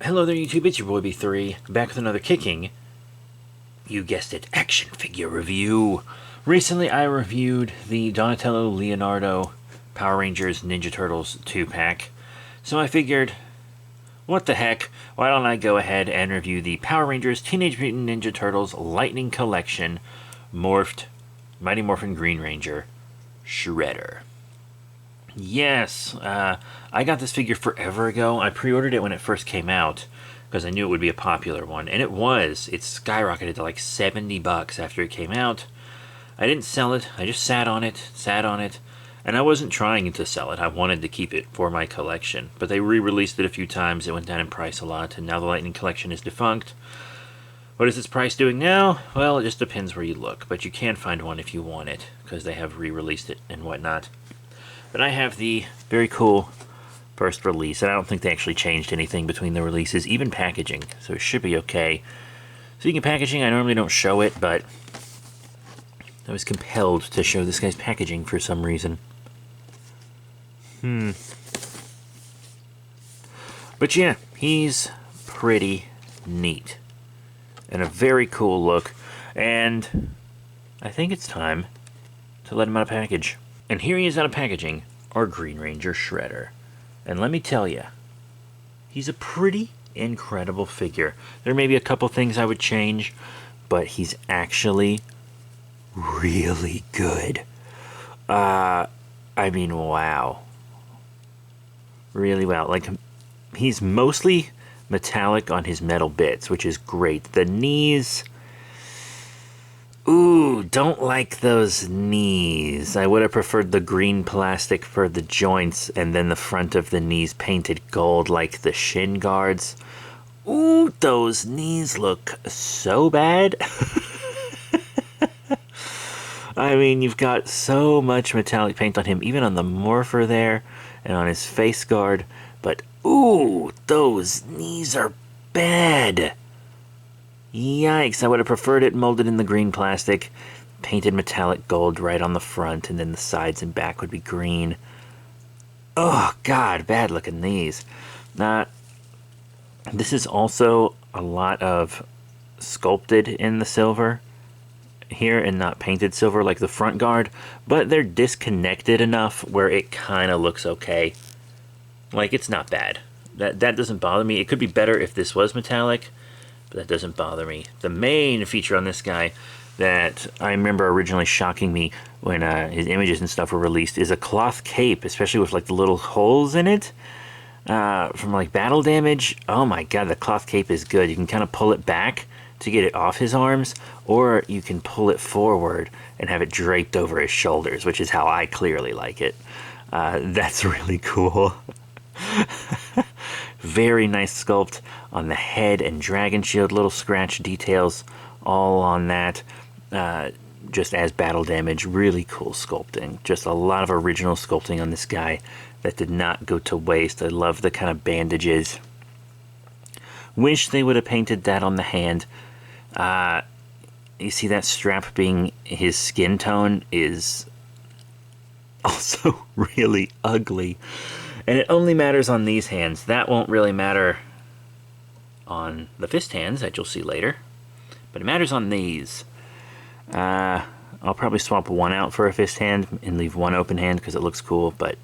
Hello there YouTube, it's your boy B3, back with another kicking, you guessed it, action figure review. Recently I reviewed the Donatello Leonardo Power Rangers Ninja Turtles 2-pack, so I figured, what the heck, why don't I go ahead and review the Power Rangers Teenage Mutant Ninja Turtles Lightning Collection Morphed Mighty Morphin Green Ranger Shredder. Yes, I got this figure forever ago. I pre-ordered it when it first came out because I knew it would be a popular one, and it was. It skyrocketed to like $70 after it came out. I didn't sell it. I just sat on it, and I wasn't trying to sell it. I wanted to keep it for my collection, but they re-released it a few times. It went down in price a lot, and now the Lightning Collection is defunct. What is its price doing now? Well, it just depends where you look, but you can find one if you want it because they have re-released it and whatnot. But I have the very cool first release, and I don't think they actually changed anything between the releases, even packaging, so it should be okay. Speaking of packaging, I normally don't show it, but I was compelled to show this guy's packaging for some reason. But yeah, he's pretty neat. And a very cool look, and I think it's time to let him out of package. And here he is out of packaging, our Green Ranger Shredder. And let me tell you, he's a pretty incredible figure. There may be a couple things I would change, but he's actually really good. I mean, wow. Really wow. Like, he's mostly metallic on his metal bits, which is great. The knees... Ooh, don't like those knees. I would have preferred the green plastic for the joints and then the front of the knees painted gold like the shin guards. Ooh, those knees look so bad. I mean, you've got so much metallic paint on him, even on the morpher there and on his face guard. But ooh, those knees are bad. Yikes, I would have preferred it molded in the green plastic, painted metallic gold right on the front, and then the sides and back would be green. Oh, God, bad looking these. This is also a lot of sculpted in the silver here and not painted silver like the front guard, but they're disconnected enough where it kind of looks okay. Like, it's not bad. That doesn't bother me. It could be better if this was metallic, but that doesn't bother me. The main feature on this guy that I remember originally shocking me when his images and stuff were released is a cloth cape, especially with like the little holes in it from like battle damage. Oh my god, the cloth cape is good. You can kind of pull it back to get it off his arms, or you can pull it forward and have it draped over his shoulders, which is how I clearly like it. That's really cool. Very nice sculpt on the head and dragon shield, little scratch details all on that, just as battle damage. Really cool sculpting, just a lot of original sculpting on this guy that did not go to waste. I love the kind of bandages. Wish they would have painted that on the hand. You see that strap being his skin tone is also really ugly. And it only matters on these hands. That won't really matter on the fist hands that you'll see later. But it matters on these. I'll probably swap one out for a fist hand and leave one open hand because it looks cool, but...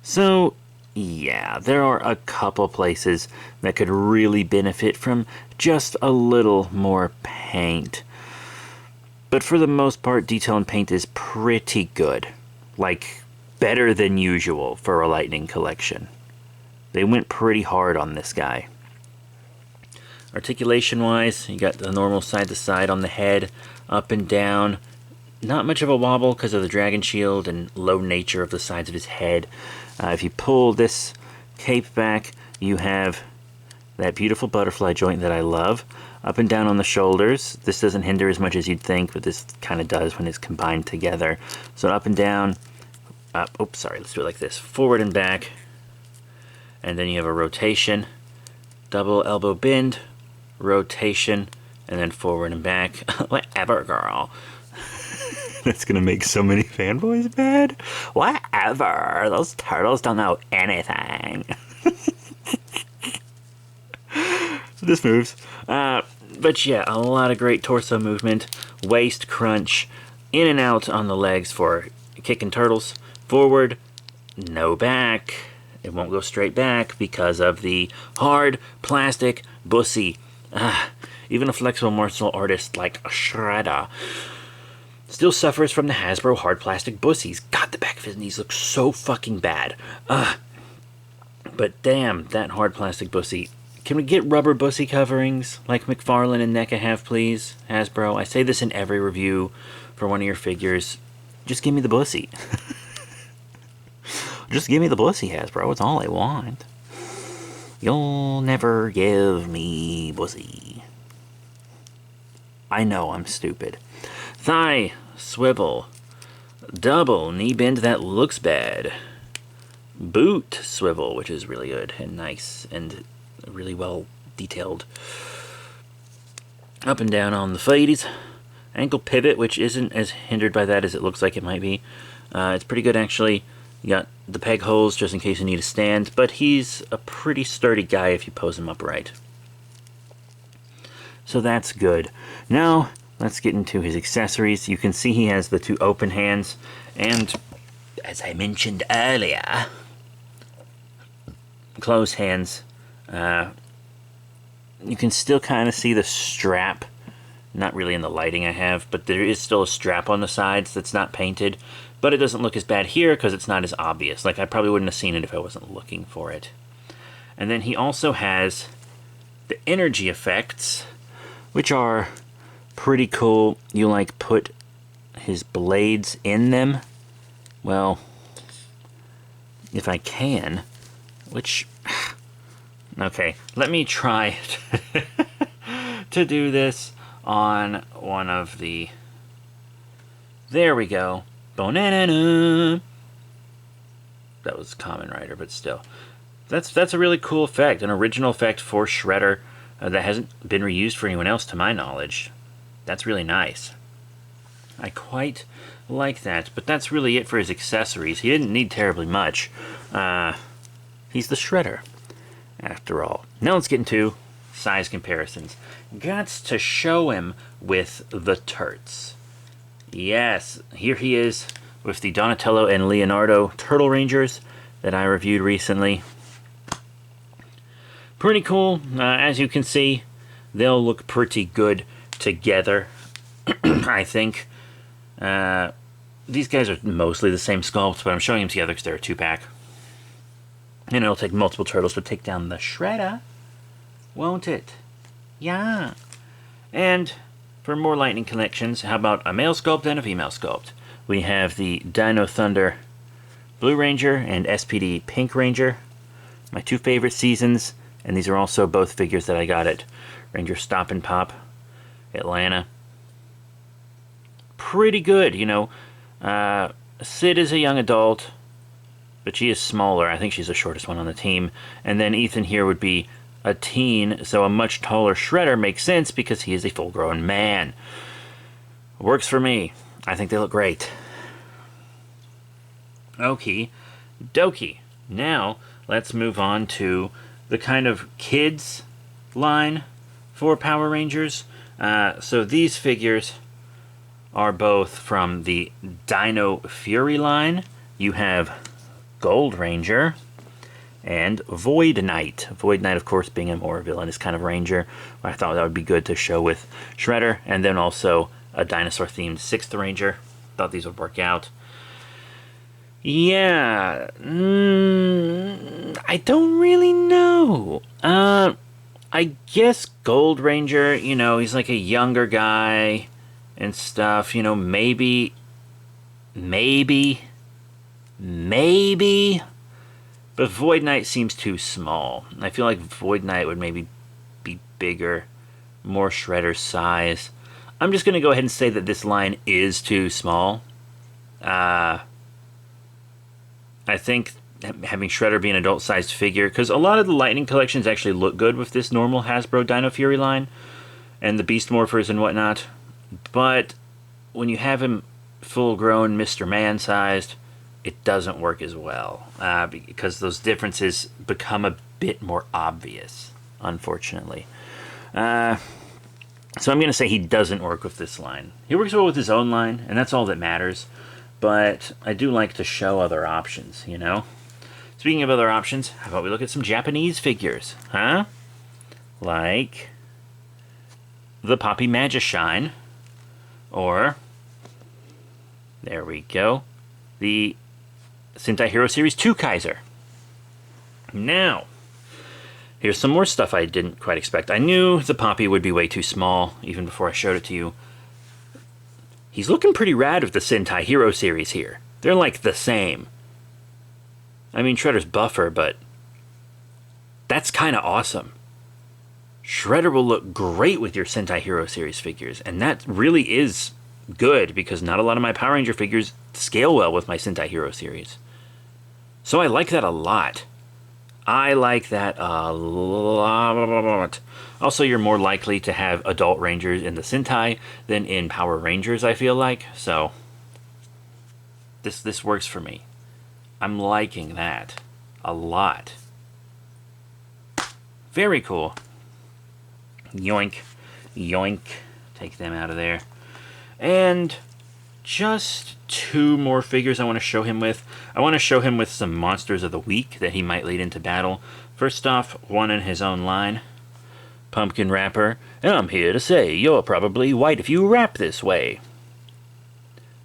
So, yeah, there are a couple places that could really benefit from just a little more paint. But for the most part, detail and paint is pretty good. Like, better than usual for a Lightning Collection. They went pretty hard on this guy. Articulation wise, you got the normal side to side on the head, up and down. Not much of a wobble because of the dragon shield and low nature of the sides of his head. If you pull this cape back, you have that beautiful butterfly joint that I love. Up and down on the shoulders. This doesn't hinder as much as you'd think, but this kind of does when it's combined together. So up and down. Oops, sorry, let's do it like this. Forward and back. And then you have a rotation. Double elbow bend. Rotation. And then forward and back. Whatever, girl. That's gonna make so many fanboys mad. Whatever. Those turtles don't know anything. This moves. But yeah, a lot of great torso movement, waist crunch, in and out on the legs for kicking turtles. Forward, no back. It won't go straight back because of the hard plastic bussy. Even a flexible martial artist like Shredder still suffers from the Hasbro hard plastic bussies. God, the back of his knees look so fucking bad. But damn, that hard plastic bussy. Can we get rubber bussy coverings like McFarlane and NECA have, please, Hasbro? I say this in every review for one of your figures. Just give me the bussy. Just give me the bussy, Hasbro. It's all I want. You'll never give me bussy. I know I'm stupid. Thigh swivel. Double knee bend that looks bad. Boot swivel, which is really good and nice and really well detailed. Up and down on the feeties. Ankle pivot, which isn't as hindered by that as it looks like it might be. It's pretty good, actually. You got the peg holes just in case you need a stand, but he's a pretty sturdy guy if you pose him upright. So that's good. Now, let's get into his accessories. You can see he has the two open hands, and as I mentioned earlier, closed hands. You can still kind of see the strap. Not really in the lighting I have, but there is still a strap on the sides that's not painted. But it doesn't look as bad here because it's not as obvious. Like, I probably wouldn't have seen it if I wasn't looking for it. And then he also has the energy effects, which are pretty cool. You, like, put his blades in them. Well, if I can, which... Okay, let me try to do this on one of the... There we go. Bonanana. That was Kamen Rider, but still. That's a really cool effect. An original effect for Shredder that hasn't been reused for anyone else to my knowledge. That's really nice. I quite like that, but that's really it for his accessories. He didn't need terribly much. He's the Shredder, after all. Now let's get into size comparisons. Gots to show him with the turts. Yes, here he is with the Donatello and Leonardo Turtle Rangers that I reviewed recently. Pretty cool. As you can see, they'll look pretty good together, I think. These guys are mostly the same sculpt, but I'm showing them together because they're a 2-pack. And it'll take multiple turtles to take down the Shredder, won't it? Yeah. And for more lightning connections, how about a male sculpt and a female sculpt? We have the Dino Thunder Blue Ranger and SPD Pink Ranger. My two favorite seasons, and these are also both figures that I got at Ranger Stop and Pop, Atlanta. Pretty good, you know. Sid is a young adult, but she is smaller. I think she's the shortest one on the team. And then Ethan here would be a teen, so a much taller Shredder makes sense because he is a full-grown man. Works for me. I think they look great. Okie dokie. Now, let's move on to the kind of kids line for Power Rangers. So these figures are both from the Dino Fury line. You have Gold Ranger and Void Knight. Void Knight, of course, being a more villainous kind of ranger. I thought that would be good to show with Shredder. And then also a dinosaur-themed 6th Ranger. Thought these would work out. Yeah. I don't really know. I guess Gold Ranger, you know, he's like a younger guy and stuff. You know, maybe. But Void Knight seems too small. I feel like Void Knight would maybe be bigger, more Shredder size. I'm just going to go ahead and say that this line is too small. I think having Shredder be an adult-sized figure, because a lot of the Lightning collections actually look good with this normal Hasbro Dino Fury line, and the Beast Morphers and whatnot. But when you have him full-grown Mr. Man-sized, it doesn't work as well, because those differences become a bit more obvious. unfortunately. So I'm going to say he doesn't work with this line. He works well with his own line, and that's all that matters. But I do like to show other options, you know? Speaking of other options, how about we look at some Japanese figures, huh? Like the Poppy Magishine, or, there we go, the Sentai Hero Series 2 Kaiser. Now, here's some more stuff I didn't quite expect. I knew the Poppy would be way too small, even before I showed it to you. He's looking pretty rad with the Sentai Hero Series here. They're like the same. I mean, Shredder's buffer, but that's kind of awesome. Shredder will look great with your Sentai Hero Series figures, and that really is good, because not a lot of my Power Ranger figures scale well with my Sentai Hero Series. So I like that a lot. I like that a lot. Also, you're more likely to have adult Rangers in the Sentai than in Power Rangers, I feel like. So, this works for me. I'm liking that a lot. Very cool. Yoink. Yoink. Take them out of there. And just 2 more figures I want to show him with. I want to show him with some Monsters of the Week that he might lead into battle. First off, one in his own line. Pumpkin Wrapper. And I'm here to say, you're probably white if you wrap this way.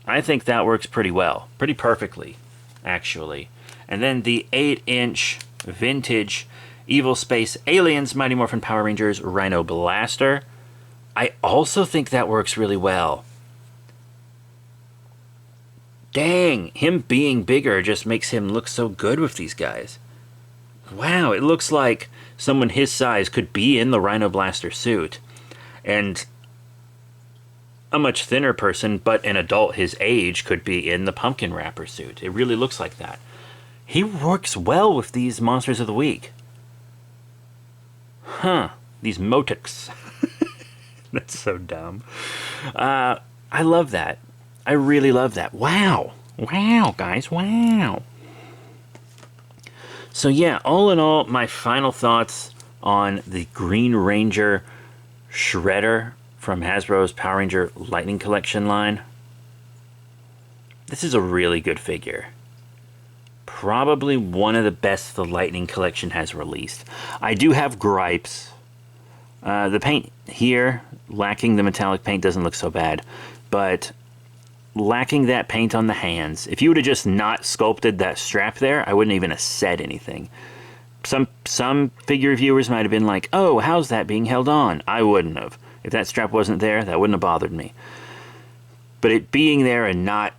I think that works pretty well. Pretty perfectly, actually. And then the 8-inch vintage Evil Space Aliens Mighty Morphin Power Rangers Rhino Blaster. I also think that works really well. Dang, him being bigger just makes him look so good with these guys. Wow, it looks like someone his size could be in the Rhino Blaster suit. And a much thinner person, but an adult his age, could be in the Pumpkin Wrapper suit. It really looks like that. He works well with these Monsters of the Week. Huh, these Motics. That's so dumb. I love that. I really love that. Wow. Wow, guys. Wow. So yeah, all in all, my final thoughts on the Green Ranger Shredder from Hasbro's Power Ranger Lightning Collection line. This is a really good figure. Probably one of the best the Lightning Collection has released. I do have gripes. The paint here, lacking the metallic paint, doesn't look so bad. But lacking that paint on the hands, if you would have just not sculpted that strap there, I wouldn't even have said anything. Some figure reviewers might have been like, oh, how's that being held on? I wouldn't have. If that strap wasn't there, that wouldn't have bothered me. But it being there and not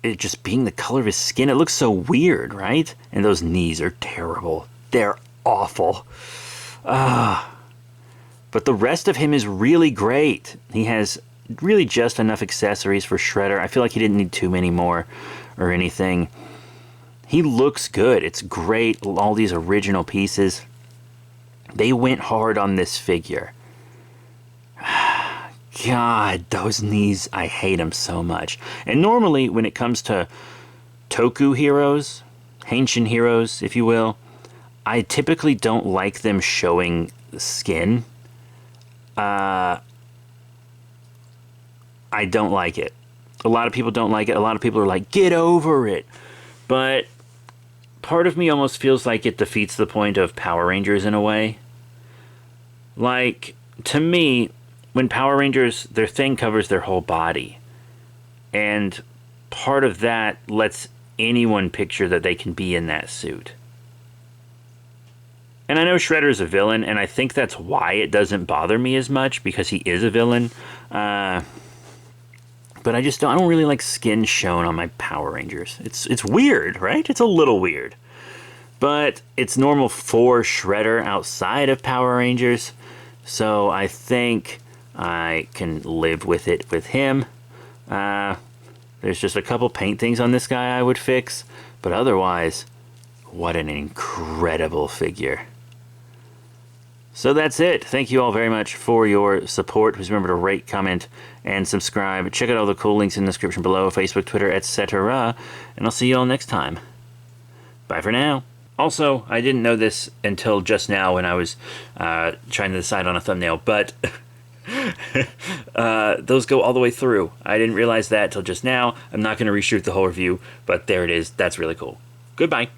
it just being the color of his skin, it looks so weird, right? And those knees are terrible. They're awful. But the rest of him is really great. He has really just enough accessories for Shredder. I feel like he didn't need too many more or anything. He looks good. It's great. All these original pieces. They went hard on this figure. God, those knees, I hate them so much. And normally, when it comes to Toku heroes, Henshin heroes, if you will, I typically don't like them showing skin. I don't like it. A lot of people don't like it. A lot of people are like, get over it. But part of me almost feels like it defeats the point of Power Rangers in a way. Like, to me, when Power Rangers, their thing covers their whole body. And part of that lets anyone picture that they can be in that suit. And I know Shredder's a villain, and I think that's why it doesn't bother me as much, because he is a villain. But I don't really like skin shown on my Power Rangers. It's weird, right? It's a little weird. But it's normal for Shredder outside of Power Rangers, so I think I can live with it with him. There's just a couple paint things on this guy I would fix, but otherwise, what an incredible figure. So that's it. Thank you all very much for your support. Please remember to rate, comment, and subscribe. Check out all the cool links in the description below, Facebook, Twitter, etc. And I'll see you all next time. Bye for now. Also, I didn't know this until just now when I was trying to decide on a thumbnail, but those go all the way through. I didn't realize that till just now. I'm not going to reshoot the whole review, but there it is. That's really cool. Goodbye.